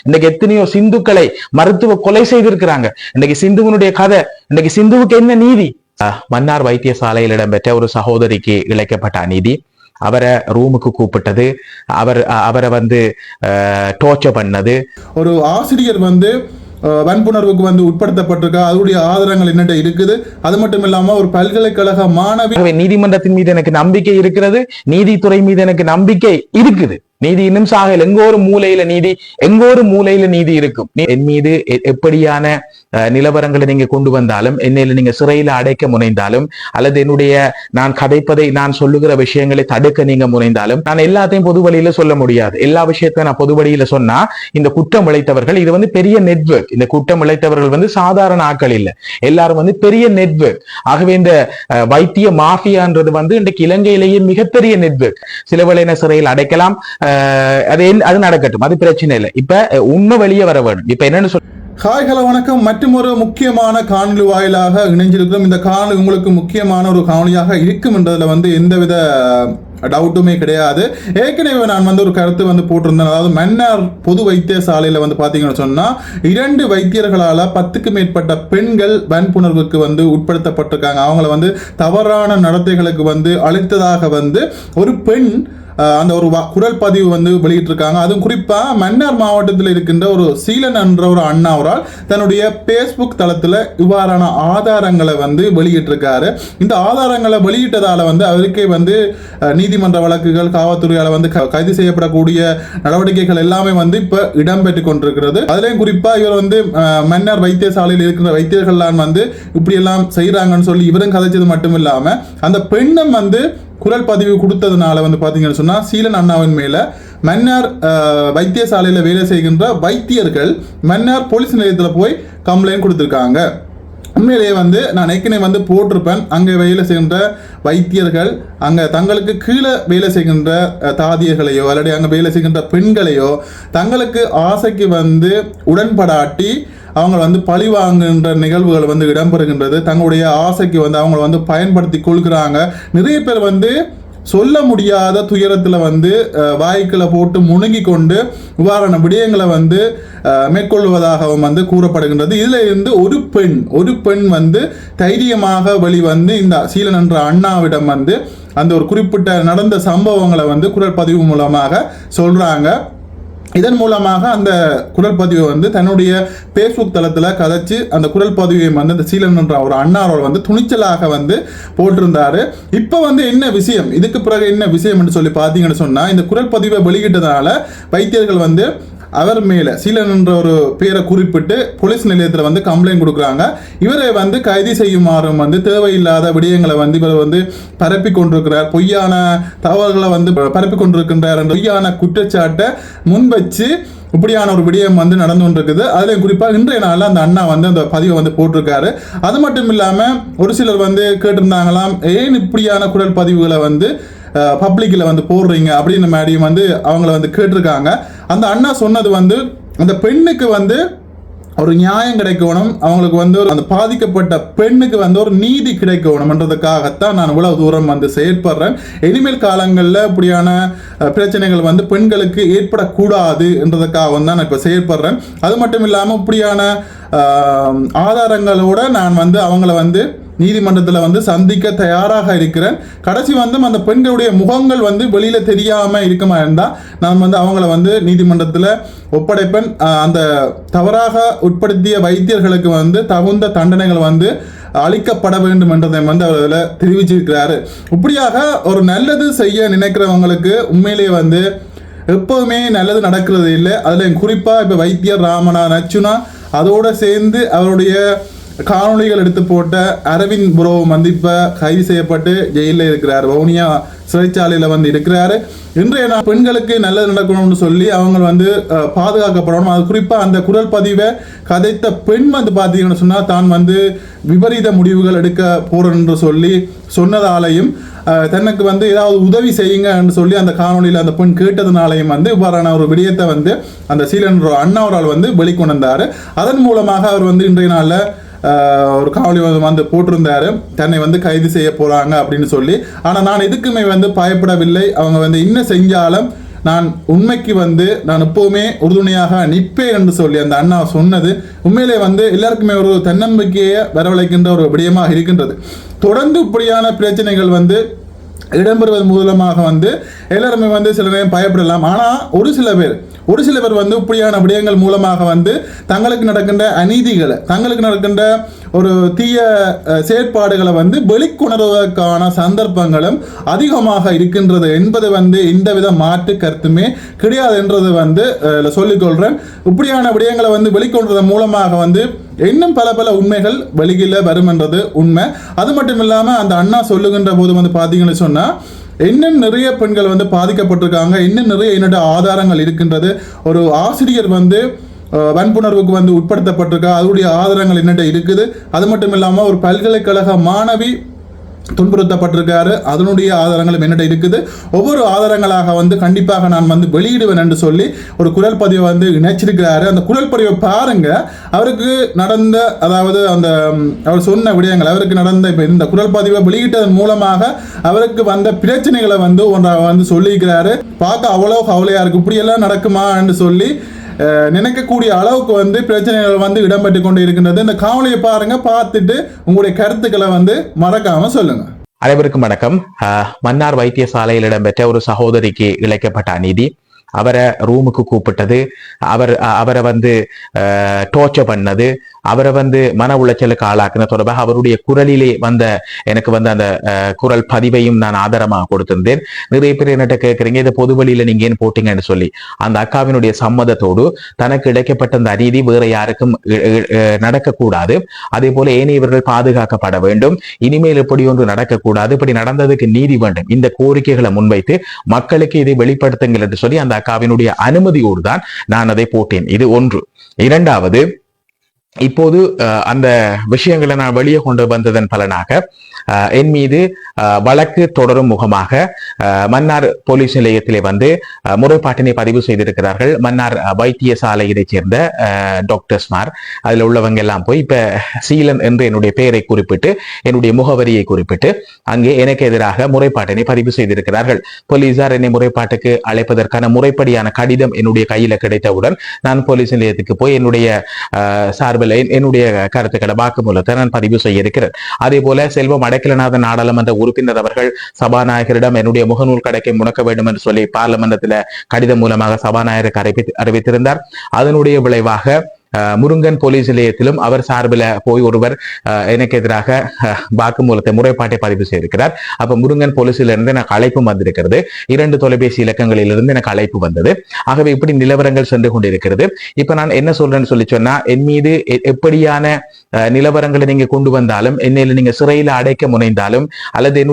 இன்னைக்கு எத்தனையோ சிந்துக்களை மருத்துவ கொலை செய்திருக்கிறாங்க. இன்னைக்கு சிந்துவனுடைய கதை, இன்னைக்கு சிந்துவுக்கு என்ன நீதி? மன்னார் வைத்தியசாலையில் இடம்பெற்ற ஒரு சகோதரிக்கு இழைக்கப்பட்ட அநீதி. அவரை ரூமுக்கு கூப்பிட்டது, அவரை வந்து டோர்ச்சர் பண்ணது. ஒரு ஆசிரியர் வந்து வன்புணர்வுக்கு வந்து உட்படுத்தப்பட்டிருக்கா, அதனுடைய ஆதாரங்கள் என்னட்ட இருக்குது. அது மட்டும் இல்லாம ஒரு பல்கலைக்கழக மாணவி. நீதிமன்றத்தின் மீது எனக்கு நம்பிக்கை இருக்கிறது, நீதித்துறை மீது எனக்கு நம்பிக்கை இருக்குது. நீதி இன்னும் சாகல. எங்கோ ஒரு மூலையில நீதி இருக்கும். என் மீது எப்படியான நிலவரங்களை நீங்க கொண்டு வந்தாலும், என்னையில நீங்க சிறையில அடைக்க முனைந்தாலும், அல்லது என்னுடைய நான் கதைப்பதை, நான் சொல்லுகிற விஷயங்களை தடுக்க நீங்க முனைந்தாலும், நான் எல்லாத்தையும் பொது வழியில சொல்ல முடியாது. எல்லா விஷயத்தையும் நான் பொது வழியில சொன்னா இந்த குற்றம் இழைத்தவர்கள், இது வந்து பெரிய நெட்வொர்க். இந்த குற்றம் இழைத்தவர்கள் வந்து சாதாரண ஆட்கள் இல்ல, எல்லாரும் வந்து பெரிய நெட்வொர்க். ஆகவே இந்த வைத்திய மாஃபியான்றது வந்து இன்றைக்கு இலங்கையிலேயே மிகப்பெரிய நெட்வொர்க். சிலவளையின சிறையில் அடைக்கலாம், அது நடக்கட்டும், அது பிரச்சனை இல்லை. இப்ப உண்மை வெளியே வர வேணும். இப்ப என்னன்னு சொல்ல. ஹாய் ஹலோ வணக்கம். மற்றும் ஒரு முக்கியமான காணொலி வாயிலாக இணைஞ்சிருக்கிறோம். இந்த காணொலி உங்களுக்கு முக்கியமான ஒரு காணொலியாக இருக்கும் என்றதுல வந்து எந்தவித டவுட்டுமே கிடையாது. ஏற்கனவே நான் வந்து ஒரு கருத்து வந்து போட்டிருந்தேன். அதாவது மன்னார் பொது வைத்தியசாலையில வந்து பாத்தீங்கன்னு சொன்னா 2 வைத்தியர்களால 10க்கு மேற்பட்ட பெண்கள் வன்புணர்வுக்கு வந்து உட்படுத்தப்பட்டிருக்காங்க. அவங்கள வந்து தவறான நடத்தைகளுக்கு வந்து அழைத்ததாக வந்து ஒரு பெண் அந்த ஒரு குரல் பதிவு வந்து வெளியிட்டிருக்காங்க. அதுவும் குறிப்பா மன்னார் மாவட்டத்தில் இருக்கின்ற ஒரு சீலன் என்ற ஒரு அண்ணா அவரால் தன்னுடைய பேஸ்புக் தளத்துல இவ்வாறான ஆதாரங்களை வந்து வெளியிட்டிருக்காரு. இந்த ஆதாரங்களை வெளியிட்டதால வந்து அவருக்கே வந்து நீதிமன்ற வழக்குகள், காவல்துறையால வந்து கைது செய்யப்படக்கூடிய நடவடிக்கைகள் எல்லாமே வந்து இப்ப இடம்பெற்று கொண்டிருக்கிறது. அதுலயும் குறிப்பா இவர் வந்து மன்னார் வைத்தியசாலையில் இருக்கிற வைத்தியர்கள்லாம் வந்து இப்படி எல்லாம் செய்யறாங்கன்னு சொல்லி இவரும் கதைச்சது மட்டும் இல்லாம அந்த பெண்ணும் வந்து குரல் பதிவு கொடுத்ததுனால வந்து பாத்தீங்கன்னு சொன்னா சீலன் அண்ணாவின் மேல மன்னார் வைத்தியசாலையில வேலை செய்கின்ற வைத்தியர்கள் மன்னார் போலீஸ் நிலையத்தில் போய் கம்ப்ளைண்ட் கொடுத்திருக்காங்க. உண்மையிலேயே வந்து நான் ஏற்கனவே வந்து போட்டிருப்பேன், அங்கே வேலை செய்கின்ற வைத்தியர்கள் அங்கே தங்களுக்கு கீழே வேலை செய்கின்ற தாதியர்களையோ அல்லது அங்கே வேலை செய்கின்ற பெண்களையோ தங்களுக்கு ஆசைக்கு வந்து உடன்படாட்டி அவங்க வந்து பழி வாங்குகின்ற நிகழ்வுகள் வந்து இடம்பெறுகின்றது. தங்களுடைய ஆசைக்கு வந்து அவங்கள வந்து பயன்படுத்தி கொள்கிறாங்க. நிறைய பேர் வந்து சொல்ல முடியாத துயரத்துல வந்து வாய்க்குள்ள போட்டு முணுங்கி கொண்டு இவ்வாறான விடயங்களை வந்து மேற்கொள்வதாகவும் வந்து கூறப்படுகின்றது. இதுல இருந்து ஒரு பெண் வந்து தைரியமாக வெளிவந்து இந்த சீலன் என்ற அண்ணாவிடம் வந்து அந்த ஒரு குறிப்பிட்ட நடந்த சம்பவங்களை வந்து குரல் பதிவு மூலமாக சொல்றாங்க. இதன் மூலமாக அந்த குரல் பதிவை வந்து தன்னுடைய பேஸ்புக் தளத்தில் கதைச்சு அந்த குரல் பதிவை வந்து அந்த சீலன் என்ற ஒரு அண்ணாரோட வந்து துணிச்சலாக வந்து போட்டிருந்தாரு. இப்போ வந்து என்ன விஷயம், இதுக்கு பிறகு என்ன விஷயம் என்று சொல்லி பார்த்தீங்கன்னு சொன்னா, இந்த குரல் பதிவை வெளியிட்டதுனால வைத்தியர்கள் வந்து அவர் மேல சீலன் என்ற ஒரு பேரை குறிப்பிட்டு போலீஸ் நிலையத்தில் வந்து கம்ப்ளைண்ட் கொடுக்குறாங்க. இவரை வந்து கைது செய்யுமாறும் வந்து தேவையில்லாத விடயங்களை வந்து இவர் வந்து பரப்பி கொண்டிருக்கிறார், பொய்யான தகவல்களை வந்து பரப்பி கொண்டிருக்கின்றார் என்ற பொய்யான குற்றச்சாட்டை முன்வச்சு இப்படியான ஒரு விடயம் வந்து நடந்து கொண்டிருக்குது. அதுலேயும் குறிப்பாக இன்றைய நாளில் அந்த அண்ணா வந்து அந்த பதிவை வந்து போட்டிருக்காரு. அது மட்டும் இல்லாமல் ஒரு சிலர் வந்து கேட்டிருந்தாங்களாம், ஏன் இப்படியான குரல் பதிவுகளை வந்து பப்ளிக்கில் வந்து போடுறீங்க அப்படின்னு மேடியும் வந்து அவங்கள வந்து கேட்டிருக்காங்க. அந்த அண்ணா சொன்னது வந்து அந்த பெண்ணுக்கு வந்து ஒரு நியாயம் கிடைக்கணும், அவங்களுக்கு வந்து அந்த பாதிக்கப்பட்ட பெண்ணுக்கு வந்து ஒரு நீதி கிடைக்கணும்ன்றதுக்காகத்தான் நான் இவ்வளவு தூரம் வந்து செயற்படுறேன். இனிமேல் காலங்களில் இப்படியான பிரச்சனைகள் வந்து பெண்களுக்கு ஏற்படக்கூடாது என்றதுக்காக தான் நான் இப்போ செயற்படுறேன். அது மட்டும் இல்லாமல் இப்படியான ஆதாரங்களோட நான் வந்து அவங்கள வந்து நீதிமன்றத்தில் வந்து சந்திக்க தயாராக இருக்கிறேன். கடைசி வந்து அந்த பெண்களுடைய முகங்கள் வந்து வெளியில தெரியாம இருக்குமா இருந்தா நான் வந்து அவங்கள வந்து நீதிமன்றத்தில் ஒப்படைப்பேன். அந்த தவறாக உட்படுத்திய வைத்தியர்களுக்கு வந்து தகுந்த தண்டனைகள் வந்து அளிக்கப்பட வேண்டும் என்றதை வந்து அவர் அதில் தெரிவிச்சிருக்கிறாரு. இப்படியாக ஒரு நல்லது செய்ய நினைக்கிறவங்களுக்கு உண்மையிலேயே வந்து எப்போதுமே நல்லது நடக்கிறது இல்லை. அதில் குறிப்பாக இப்போ வைத்தியர் ராமனா நச்சுனா அதோடு சேர்ந்து அவருடைய காணொலிகள் எடுத்து போட்ட அரவிந்த் புரோ வந்து இப்ப கைது செய்யப்பட்டு ஜெயிலில் இருக்கிறார், வவுனியா சிறைச்சாலையில வந்து இருக்கிறாரு. இன்றைய பெண்களுக்கு நல்லது நடக்கணும்னு சொல்லி அவங்க வந்து பாதுகாக்கப்படணும். அது குறிப்பா அந்த குரல் பதிவை கதைத்த பெண் வந்து பார்த்தீங்கன்னு சொன்னா தான் வந்து விபரீத முடிவுகள் எடுக்க போறேன்னு சொல்லி சொன்னதாலையும் தனக்கு வந்து ஏதாவது உதவி செய்யுங்கன்னு சொல்லி அந்த காணொலியில் அந்த பெண் கேட்டதுனாலையும் வந்து இவ்வாறான ஒரு விடயத்தை வந்து அந்த சீலன் அண்ணாவரால் வந்து வெளிக்கொண்டாரு. அதன் மூலமாக அவர் வந்து இன்றைய நாளில் ஒரு காவலி வந்து போட்டிருந்தாரு, தன்னை வந்து கைது செய்ய போறாங்க அப்படின்னு சொல்லி. ஆனால் நான் எதுக்குமே வந்து பயப்படவில்லை. அவங்க வந்து இன்னும் செஞ்சாலும் நான் உண்மைக்கு வந்து நான் எப்பவுமே உறுதுணையாக நிற்பேன் என்று சொல்லி அந்த அண்ணா சொன்னது உண்மையிலே வந்து எல்லாருக்குமே ஒரு தன்னம்பிக்கையை வரவழைக்கின்ற ஒரு விடயமாக இருக்கின்றது. தொடர்ந்து இப்படியான பிரச்சனைகள் வந்து இடம்பெறுவது மூலமாக வந்து எல்லாருமே வந்து சில நேரம் பயப்படலாம். ஆனால் ஒரு சில பேர் வந்து இப்படியான விடயங்கள் மூலமாக வந்து தங்களுக்கு நடக்கின்ற அநீதிகளை, தங்களுக்கு நடக்கின்ற ஒரு தீய செயற்பாடுகளை வந்து வெளிக்கொணர்வதற்கான சந்தர்ப்பங்களும் அதிகமாக இருக்கின்றது என்பது வந்து எந்தவித மாற்று கருத்துமே கிடையாது என்றது வந்து சொல்லிக்கொள்கிறேன். இப்படியான விடயங்களை வந்து வெளிக்கொண்டதன் மூலமாக வந்து இன்னும் பல உண்மைகள் வெளியில வரும் என்றது உண்மை. அது மட்டும் இல்லாமல் அந்த அண்ணா சொல்லுகின்ற போது வந்து பார்த்தீங்கன்னு சொன்னால் இன்னும் நிறைய பெண்கள் வந்து பாதிக்கப்பட்டிருக்காங்க, இன்னும் நிறைய என்னோட ஆதாரங்கள் இருக்கின்றது. ஒரு ஆசிரியர் வந்து வன்புணர்வுக்கு வந்து உட்படுத்தப்பட்டிருக்கா, அதனுடைய ஆதாரங்கள் என்னட்ட இருக்குது. அது மட்டும் இல்லாமல் ஒரு பல்கலைக்கழக மாணவி துன்புறுத்தப்பட்டிருக்காரு, அதனுடைய ஆதாரங்களும் என்னிடம் இருக்குது. ஒவ்வொரு ஆதாரங்களாக வந்து கண்டிப்பாக நான் வந்து வெளியிடுவேன் என்று சொல்லி ஒரு குரல் பதிவை வந்து இணைச்சிருக்கிறாரு. அந்த குரல் பதிவை பாருங்க. அவருக்கு நடந்த, அதாவது அந்த அவர் சொன்ன விடயங்கள், அவருக்கு நடந்த இப்போ இந்த குரல் பதிவை வெளியிட்டதன் மூலமாக அவருக்கு வந்த பிரச்சனைகளை வந்து ஒன்றாக வந்து சொல்லியிருக்கிறாரு. பார்க்க அவ்வளோ கவலையா இருக்கு, இப்படியெல்லாம் நடக்குமா என்று சொல்லி நினைக்கக்கூடிய அளவுக்கு வந்து பிரச்சனைகள் வந்து இடம்பெற்று கொண்டு இருக்கின்றது. இந்த காணொலியை பாருங்க, பார்த்துட்டு உங்களுடைய கருத்துக்களை வந்து மறக்காம சொல்லுங்க. அனைவருக்கும் வணக்கம். மன்னார் வைத்தியசாலையில் இடம்பெற்ற ஒரு சகோதரிக்கு இழைக்கப்பட்ட அநீதி, அவரை ரூமுக்கு கூப்பிட்டது, அவரை வந்து டோர்ச்சர் பண்ணது, அவரை வந்து மன உளைச்சலுக்கு ஆளாக்குன தொடர்பாக அவருடைய குரலிலே வந்த எனக்கு வந்து அந்த குரல் பதிவையும் நான் ஆதாரமாக கொடுத்திருந்தேன். நிறைய பேர் என்னட்ட கேட்குறீங்க, இதை பொது வழியில நீங்க ஏன் போட்டீங்கன்னு சொல்லி. அந்த அக்காவினுடைய சம்மதத்தோடு தனக்கு இழைக்கப்பட்ட அந்த அநீதி வேற யாருக்கும் நடக்கக்கூடாது, அதே போல ஏனையவர்கள் பாதுகாக்கப்பட வேண்டும், இனிமேல் இப்படி ஒன்று நடக்கக்கூடாது, இப்படி நடந்ததுக்கு நீதி வேண்டும், இந்த கோரிக்கைகளை முன்வைத்து மக்களுக்கு இதை வெளிப்படுத்துங்கள் என்று சொல்லி அந்த அக்காவினுடைய அனுமதியோடு தான் நான் அதை போட்டேன். இது ஒன்று. இரண்டாவது, இப்போது அந்த விஷயங்களை நான் வெளியே கொண்டு வந்ததன் பலனாக என் மீது வழக்கு தொடரும் முகமாக மன்னார் போலீஸ் நிலையத்திலே வந்து முறைப்பாட்டினை பதிவு செய்திருக்கிறார்கள். மன்னார் வைத்தியசாலையை சேர்ந்த டாக்டர்ஸ்மார், அதில் உள்ளவங்க எல்லாம் போய் இப்ப சீலன் என்று என்னுடைய பெயரை குறிப்பிட்டு, என்னுடைய முகவரியை குறிப்பிட்டு அங்கே எனக்கு எதிராக முறைப்பாட்டினை பதிவு செய்திருக்கிறார்கள். போலீசார் என்னை முறைப்பாட்டுக்கு அழைப்பதற்கான முறைப்படியான கடிதம் என்னுடைய கையில கிடைத்தவுடன் நான் போலீஸ் நிலையத்துக்கு போய் என்னுடைய சார்பில் என்னுடைய கருத்துக்களை வாக்குமூலத்தை நான் பதிவு செய்ய இருக்கிறேன். அதே போல செல்வம் அடைக்கலநாதன் நாடாளுமன்ற உறுப்பினர் அவர்கள் சபாநாயகரிடம் என்னுடைய முகநூல் கடைக்கை முடக்க வேண்டும் என்று சொல்லி பார்லிமெண்டத்தில் கடிதம் மூலமாக சபாநாயகருக்கு அறிவித்திருந்தார். அதனுடைய விளைவாக முருங்கன் போலீஸ் நிலையத்திலும் அவர் சார்பில் போய் ஒருவர் எனக்கு எதிராக வாக்குமூலத்தை முறைப்பாட்டை பதிவு செய்திருக்கிறார். அப்ப முருங்கன் போலீஸிலிருந்து எனக்கு அழைப்பு வந்திருக்கிறது, 2 தொலைபேசி இலக்கங்களிலிருந்து எனக்கு அழைப்பு வந்தது. ஆகவே இப்படி நிலவரங்கள் சென்று கொண்டிருக்கிறது. இப்ப நான் என்ன சொல்றேன்னு சொல்லி சொன்னா, என் மீது எப்படியான நிலவரங்களை நீங்க கொண்டு வந்தாலும், என்னையில நீங்க சிறையில அடைக்க முனைந்தாலும், அல்லது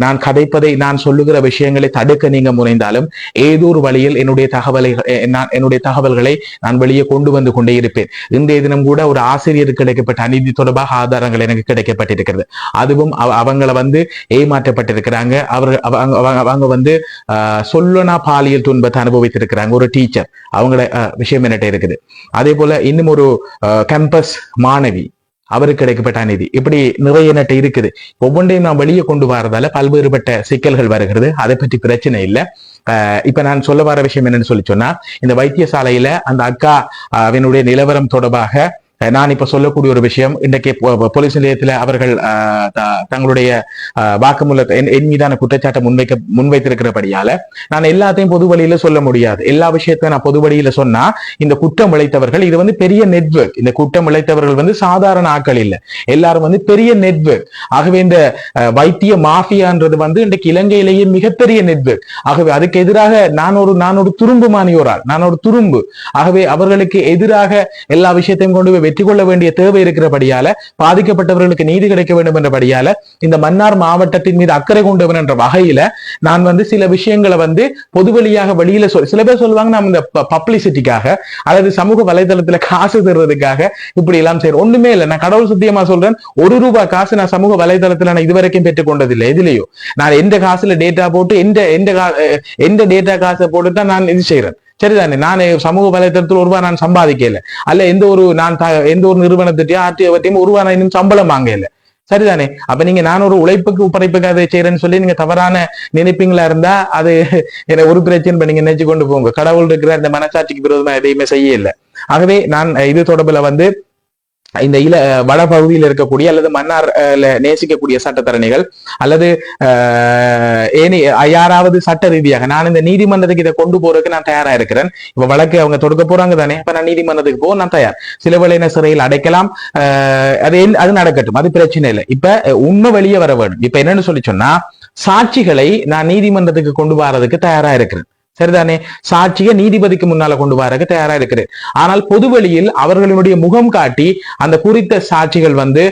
நான் கதைப்பதை, நான் சொல்லுகிற விஷயங்களை தடுக்க நீங்க முனைந்தாலும், ஏதோ ஒரு வழியில் என்னுடைய தகவல்களை நான் வெளியே கொண்டு வந்து கொண்டே இருப்பேன். இன்றைய தினம் கூட ஒரு ஆசிரியருக்கு கிடைக்கப்பட்ட அநீதி தொடர்பாக ஆதாரங்கள் எனக்கு கிடைக்கப்பட்டிருக்கிறது. அதுவும் அவங்களை வந்து ஏமாற்றப்பட்டிருக்கிறாங்க. அவங்க வந்து சொல்லனா பாலியல் துன்பத்தை அனுபவித்திருக்கிறாங்க. ஒரு டீச்சர், அவங்கள விஷயம் என்னட்ட இருக்குது. அதே போல இன்னும் ஒரு கேம்பஸ் மாணவி, அவருக்கு கிடைக்கப்பட்ட அநீதி, இப்படி நிறைய நட்ட இருக்குது. ஒவ்வொன்றையும் நான் வெளியே கொண்டு வரதால பல்வேறுபட்ட சிக்கல்கள் வருகிறது. அதை பற்றி பிரச்சனை இல்லை. இப்ப நான் சொல்ல வர விஷயம் என்னன்னு சொல்லி சொன்னா, இந்த வைத்தியசாலையில அந்த அக்கா அவனுடைய நிலவரம் தொடர்பாக நான் இப்ப சொல்லக்கூடிய ஒரு விஷயம், இன்றைக்கு போலீஸ் நிலையத்தில் அவர்கள் தங்களுடைய வாக்குமூலத்தை என் மீதான குற்றச்சாட்டை முன்வைத்திருக்கிறபடியால நான் எல்லாத்தையும் பொது வழியில சொல்ல முடியாது. எல்லா விஷயத்தையும் நான் பொது வழியில சொன்னா இந்த குற்றம் இழைத்தவர்கள், இது வந்து பெரிய நெட்வொர்க். இந்த குற்றம் இழைத்தவர்கள் வந்து சாதாரண ஆட்கள் இல்லை, எல்லாரும் வந்து பெரிய நெட்வொர்க். ஆகவே இந்த வைத்திய மாஃபியான்றது வந்து இன்றைக்கு இலங்கையிலேயே மிகப்பெரிய நெட்வொர்க். ஆகவே அதுக்கு எதிராக நான் ஒரு துரும்பு மானியோரால், நான் ஒரு துரும்பு. ஆகவே அவர்களுக்கு எதிராக எல்லா விஷயத்தையும் கொண்டு வெற்றி கொள்ள வேண்டிய தேவை இருக்கிறபடியால, பாதிக்கப்பட்டவர்களுக்கு நீதி கிடைக்க வேண்டும் என்றபடியால, இந்த மன்னார் மாவட்டத்தின் மீது அக்கறை கொண்டவன் என்ற வகையில நான் வந்து சில விஷயங்களை வந்து பொதுவெளியாக வெளியில சில பேர் சொல்லுவாங்க, நம்ம இந்த பப்ளிசிட்டிக்காக அல்லது சமூக வலைதளத்துல காசு தருவதற்காக இப்படி எல்லாம் செய்யறோம். ஒண்ணுமே இல்லை. நான் கடவுள் சத்தியமா சொல்றேன், ₹1 காசு நான் சமூக வலைதளத்துல நான் இதுவரைக்கும் பெற்றுக் கொண்டதில்லை. எதுலயோ நான் எந்த காசுல டேட்டா போட்டு எந்த டேட்டா காசை போட்டு தான் நான் இது செய்யறேன். சரிதானே? நான் சமூக வலைதளத்தில் ₹1 நான் சம்பாதிக்கல, அல்ல எந்த ஒரு நிறுவனத்திட்டையும் ஆர்டிஓவற்றையும் ₹1 இன்னும் சம்பளம் வாங்கல. சரிதானே? அப்ப நீங்க நான் ஒரு உழைப்புக்கு உப்படைப்புக்கு அதை செய்யறேன்னு சொல்லி நீங்க தவறான நினைப்பீங்களா இருந்தா அது ஒரு பிரச்சனை நீங்க நினைச்சு கொண்டு போங்க. கடவுள் இருக்கிற அந்த மனசாட்சிக்கு விரோதமா எதையுமே செய்ய இல்லை. ஆகவே நான் இது தொடர்புல வந்து இந்த வட பகுதியில் இருக்கக்கூடிய அல்லது மன்னார் நேசிக்கக்கூடிய சட்டத்தரணிகள் அல்லது யாராவது சட்ட ரீதியாக நான் இந்த நீதிமன்றத்துக்கு இதை கொண்டு போறதுக்கு நான் தயாரா இருக்கிறேன். இப்ப வழக்கு அவங்க தொடுக்க போறாங்க தானே, அப்ப நான் நீதிமன்றத்துக்கு போக நான் தயார். சில வேளையின சிறையில் அடைக்கலாம், அது நடக்கட்டும், அது பிரச்சனை இல்லை. இப்ப உண்மை வெளியே வர வேண்டும். இப்ப என்னன்னு சொல்லி சொன்னா சாட்சிகளை நான் நீதிமன்றத்துக்கு கொண்டு வரதுக்கு தயாரா இருக்கிறேன். சரிதானே? சாட்சியை நீதிபதிக்கு முன்னால கொண்டு வரக்கு தயாரா இருக்கிறேன். ஆனால் பொதுவெளியில் அவர்களுடைய முகம் காட்டி அந்த குறித்த சாட்சிகள் வந்து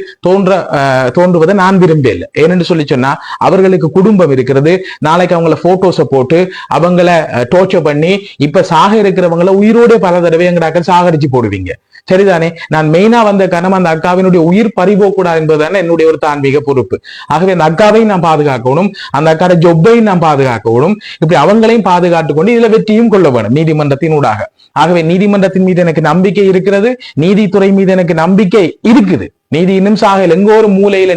தோன்றுவதை நான் விரும்பல. ஏனென்று சொல்லி சொன்னா அவர்களுக்கு குடும்பம் இருக்கிறது. நாளைக்கு அவங்கள போட்டோஸை போட்டு அவங்கள டோர்ச்சர் பண்ணி இப்ப சாக இருக்கிறவங்கள உயிரோட பல தடவை எங்கடாக்கள் சாகடிச்சு போடுவீங்க. சரிதானே? நான் மெயினா வந்த கணம் அந்த அக்காவினுடைய உயிர் பறிபோக்கூடாது என்பதுதானே என்னுடைய ஒரு தான்மீக பொறுப்பு. ஆகவே அந்த அக்காவையும் நான் பாதுகாக்கணும், அந்த அக்காட ஜொப்பையும் நான் பாதுகாக்கணும். இப்படி அவங்களையும் பாதுகாத்து கொண்டு இதுல வெற்றியும் கொள்ள வேணும் நீதிமன்றத்தினூடாக. ஆகவே நீதிமன்றத்தின் மீது எனக்கு நம்பிக்கை இருக்கிறது, நீதித்துறை மீது எனக்கு நம்பிக்கை இருக்குது. நீதி இன்னும் சாகல். எங்கோ ஒரு மூலையில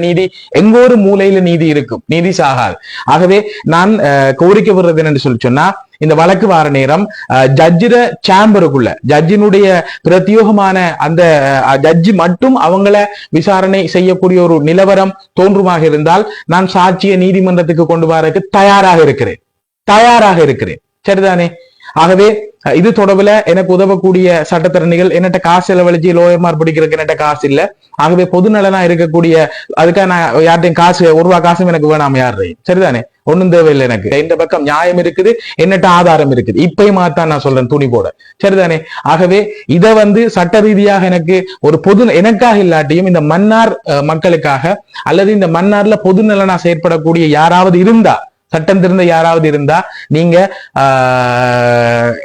நீதி இருக்கும், நீதி சாகாது. ஆகவே நான் கோரிக்கை விடுறது என்னன்னு சொல்லி சொன்னா இந்த வழக்கு வார நேரம் ஜட்ஜிட சேம்பருக்குள்ள ஜட்ஜினுடைய பிரத்யோகமான அந்த ஜட்ஜி மட்டும் அவங்கள விசாரணை செய்யக்கூடிய ஒரு நிலவரம் தோன்றுமாக இருந்தால் நான் சாட்சியை நீதிமன்றத்துக்கு கொண்டு வரக்கு தயாராக இருக்கிறேன். சரிதானே? ஆகவே இது தொடர்பில் எனக்கு உதவக்கூடிய சட்டத்தரணிகள் என்னட்ட காசு செலவழிச்சு லோயர்மார் பிடிக்கிறதுக்கு என்னட்ட காசு இல்ல. ஆகவே பொது நலனா இருக்கக்கூடிய அதுக்காக நான் யார்ட்டையும் காசு ஒரு ரூபா காசும் எனக்கு வேணாம யாரு. சரிதானே? ஒண்ணும் தேவையில்லை. எனக்கு இந்த பக்கம் நியாயம் இருக்குது, என்னட்ட ஆதாரம் இருக்குது. இப்பயும் தான் நான் சொல்றேன் துணி போட. சரிதானே? ஆகவே இதை வந்து சட்ட ரீதியாக எனக்கு ஒரு எனக்காக இல்லாட்டியும் இந்த மன்னார் மக்களுக்காக அல்லது இந்த மன்னார்ல பொது நலனா செயற்படக்கூடிய யாராவது இருந்தா, சட்டம் திருந்த யாராவது இருந்தா நீங்க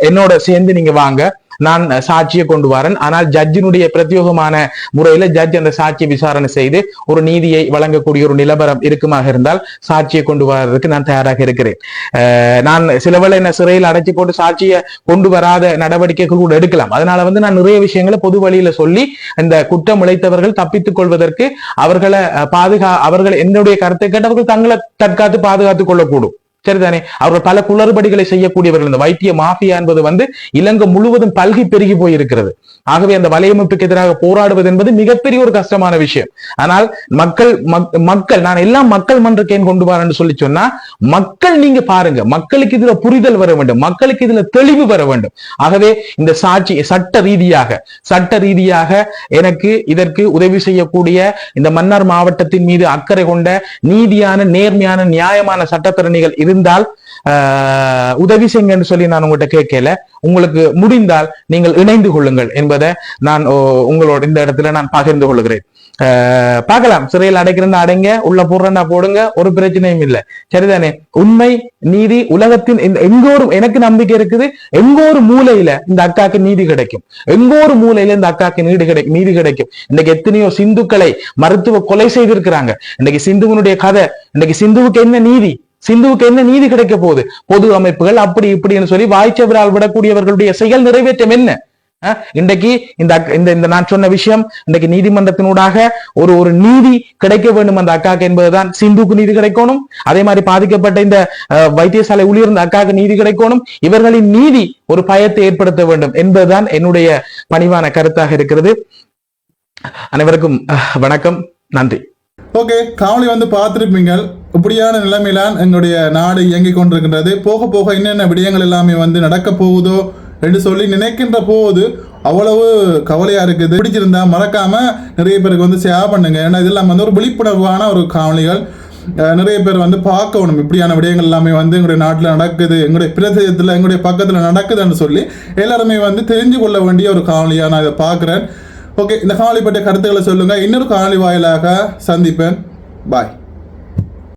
என்னோட சேர்ந்து நீங்க வாங்க, நான் சாட்சியை கொண்டு வரேன். ஆனால் ஜட்ஜினுடைய பிரத்யோகமான முறையில ஜட்ஜ் அந்த சாட்சியை விசாரணை செய்து ஒரு நீதியை வழங்கக்கூடிய ஒரு நிலவரம் இருக்குமாக இருந்தால் சாட்சியை கொண்டு வர்றதுக்கு நான் தயாராக இருக்கிறேன். நான் சிலவேளை என்ன சிறையில் அடைச்சி போட்டு சாட்சியை கொண்டு வராத நடவடிக்கைகள் கூட எடுக்கலாம். அதனால வந்து நான் நிறைய விஷயங்களை பொது வழியில சொல்லி இந்த குற்றம் இழைத்தவர்கள் தப்பித்துக் கொள்வதற்கு அவர்கள் என்னுடைய கருத்தை கேட்டு அவர்கள் தங்களை தற்காத்து பாதுகாத்துக் கொள்ளக்கூடும். சரிதானே? அவர்கள் பல குளறுபடிகளை செய்யக்கூடியவர்கள். இந்த வைத்திய மாஃபியா என்பது வந்து இலங்கை முழுவதும் பல்கி பெருகி போயிருக்கிறது. ஆகவே அந்த வலையமைப்புக்கு எதிராக போராடுவது என்பது மிகப்பெரிய ஒரு கஷ்டமான விஷயம். ஆனால் மக்கள் நான் எல்லாம் மக்கள் மன்றக்கேன் கொண்டு வரேன்னு சொல்லி சொன்னா மக்கள் நீங்க பாருங்க, மக்களுக்கு இதுல புரிதல் வர வேண்டும், மக்களுக்கு இதுல தெளிவு வர வேண்டும். ஆகவே இந்த சாட்சி சட்ட ரீதியாக எனக்கு இதற்கு உதவி செய்யக்கூடிய இந்த மன்னார் மாவட்டத்தின் மீது அக்கறை கொண்ட நீதியான நேர்மையான நியாயமான சட்டத்தரணிகள் இருந்தால் உதவி செய்யுங்கன்னு சொல்லி நான் உங்கள்கிட்ட கேட்கல. உங்களுக்கு முடிந்தால் நீங்கள் இணைந்து கொள்ளுங்கள் என்பதை நான் உங்களோட இந்த இடத்துல நான் பகிர்ந்து கொள்கிறேன். பார்க்கலாம், சிறையில் அடைக்கிறேன் அடைங்க, உள்ள போடுறேன்னா போடுங்க, ஒரு பிரச்சனையும் இல்லை. சரிதானே? உண்மை நீதி உலகத்தின் எங்கோரும் எனக்கு நம்பிக்கை இருக்குது. எங்கோரு மூலையில இந்த அக்காக்கு நீதி கிடைக்கும், எங்கோரு மூலையில இந்த அக்காக்கு நீதி கிடைக்கும். இன்னைக்கு எத்தனையோ சிந்துக்களை மருத்துவ கொலை செய்திருக்கிறாங்க. இன்னைக்கு சிந்துவனுடைய கதை, இன்னைக்கு சிந்துவுக்கு என்ன நீதி கிடைக்க போகுது? பொது அமைப்புகள் அப்படி இப்படின்னு சொல்லி வாய்ச்சவரால் விடக்கூடியவர்களுடைய செயல் நிறைவேற்றம் என்ன? இன்றைக்கு இந்த நான் சொன்ன விஷயம் இன்றைக்கு நீதிமன்றத்தினூடாக ஒரு நீதி கிடைக்க வேண்டும் அந்த அக்காக்கு என்பதுதான். சிந்துக்கு நீதி கிடைக்கணும், அதே மாதிரி பாதிக்கப்பட்ட இந்த வைத்தியசாலை ஊழியர் இந்த அக்காக்கு நீதி கிடைக்கணும். இவர்களின் நீதி ஒரு பயத்தை ஏற்படுத்த வேண்டும் என்பதுதான் என்னுடைய பணிவான கருத்தாக இருக்கிறது. அனைவருக்கும் வணக்கம், நன்றி. ஓகே, காவலி வந்து பார்த்திருப்பீங்க. இப்படியான நிலைமையிலான் எங்களுடைய நாடு இயங்கிக் கொண்டிருக்கின்றது. போக போக என்னென்ன விடயங்கள் எல்லாமே வந்து நடக்க போகுதோ என்று சொல்லி நினைக்கின்ற போது அவ்வளவு கவலையா இருக்குது. பிடிச்சிருந்தா மறக்காம நிறைய பேருக்கு வந்து ஷேர் பண்ணுங்க. ஏன்னா இதெல்லாம் வந்து ஒரு விழிப்புணர்வான ஒரு காவலிகள். நிறைய பேர் வந்து பார்க்கணும் இப்படியான விடயங்கள் எல்லாமே வந்து எங்களுடைய நாட்டில் நடக்குது, எங்களுடைய பிரதேசத்தில் எங்களுடைய பக்கத்தில் நடக்குதுன்னு சொல்லி எல்லாருமே வந்து தெரிஞ்சு கொள்ள வேண்டிய ஒரு காவலியா நான் இதை பார்க்குறேன். ஓகே, இந்த காணொளி பற்றிய கருத்துக்களை சொல்லுங்க. இன்னொரு காணொளி வாயிலாக சந்திப்பேன். பாய்.